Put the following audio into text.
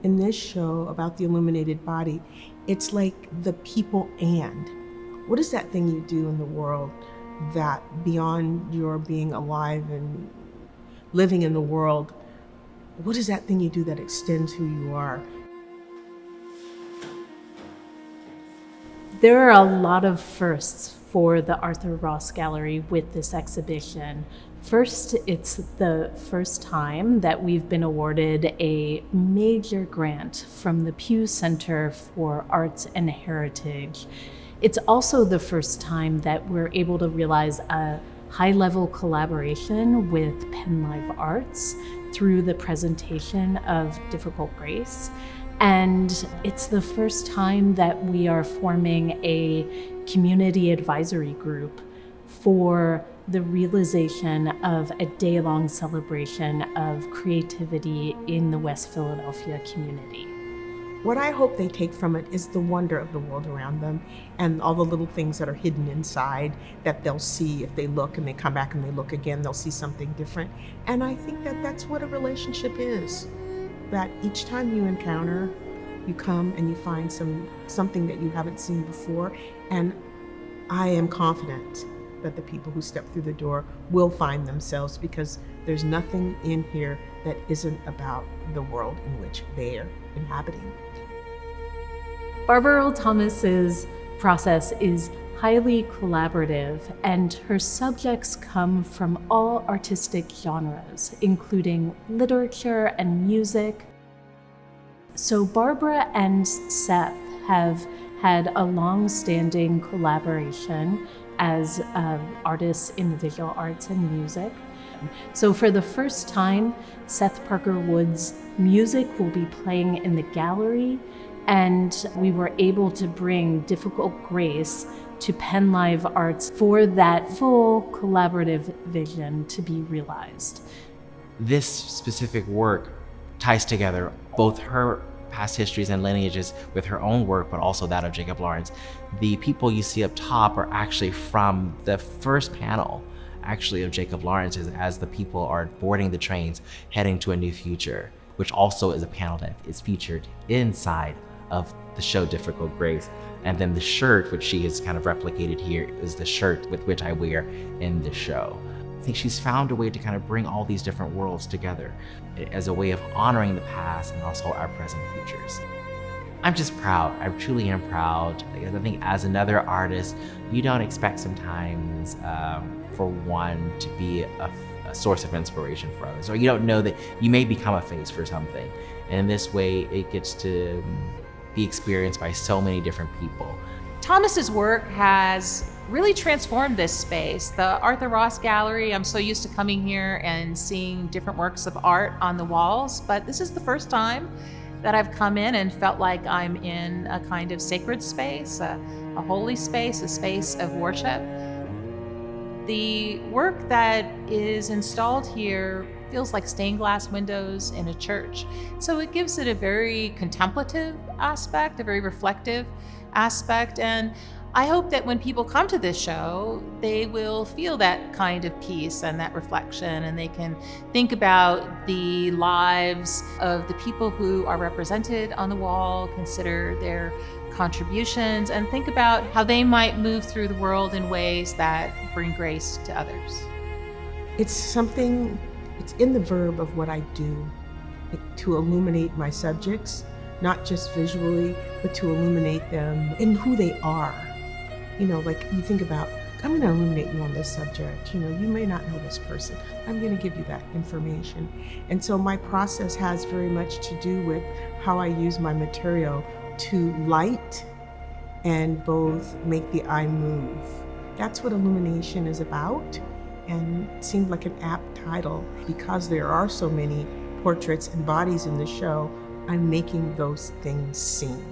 In this show about the illuminated body, it's like the people and. What is that thing you do in the world that beyond your being alive and living in the world, what is that thing you do that extends who you are? There are a lot of firsts for the Arthur Ross Gallery with this exhibition. First, it's the first time that we've been awarded a major grant from the Pew Center for Arts and Heritage. It's also the first time that we're able to realize a high-level collaboration with Penn Live Arts through the presentation of Difficult Grace. And it's the first time that we are forming a community advisory group for the realization of a day-long celebration of creativity in the West Philadelphia community. What I hope they take from it is the wonder of the world around them and all the little things that are hidden inside that they'll see if they look and they come back and they look again, they'll see something different. And I think that that's what a relationship is. That each time you encounter, you come and you find something that you haven't seen before. And I am confident that the people who step through the door will find themselves, because there's nothing in here that isn't about the world in which they are inhabiting. Barbara Earl Thomas's process is highly collaborative, and her subjects come from all artistic genres, including literature and music. So Barbara and Seth have had a long-standing collaboration as artists in visual arts and music. So for the first time, Seth Parker Woods' music will be playing in the gallery, and we were able to bring Difficult Grace to Penn Live Arts for that full collaborative vision to be realized. This specific work ties together both her past histories and lineages with her own work, but also that of Jacob Lawrence. The people you see up top are actually from the first panel, actually, of Jacob Lawrence, as the people are boarding the trains heading to a new future, which also is a panel that is featured inside of the show Difficult Grace. And then the shirt, which she has kind of replicated here, is the shirt with which I wear in the show. I think she's found a way to kind of bring all these different worlds together as a way of honoring the past and also our present futures. I'm just proud. I truly am proud. I think as another artist, you don't expect sometimes for one to be a source of inspiration for others, or you don't know that you may become a face for something. And in this way, it gets to be experienced by so many different people. Thomas's work has really transformed this space. The Arthur Ross Gallery, I'm so used to coming here and seeing different works of art on the walls, but this is the first time that I've come in and felt like I'm in a kind of sacred space, a holy space, a space of worship. The work that is installed here feels like stained glass windows in a church. So it gives it a very contemplative aspect, a very reflective aspect. And I hope that when people come to this show, they will feel that kind of peace and that reflection, and they can think about the lives of the people who are represented on the wall, consider their contributions, and think about how they might move through the world in ways that bring grace to others. It's in the verb of what I do, to illuminate my subjects, not just visually, but to illuminate them in who they are. You know, like you think about, I'm going to illuminate you on this subject. You know, you may not know this person. I'm going to give you that information. And so my process has very much to do with how I use my material to light and both make the eye move. That's what illumination is about, and it seemed like an apt title. Because there are so many portraits and bodies in the show, I'm making those things seen.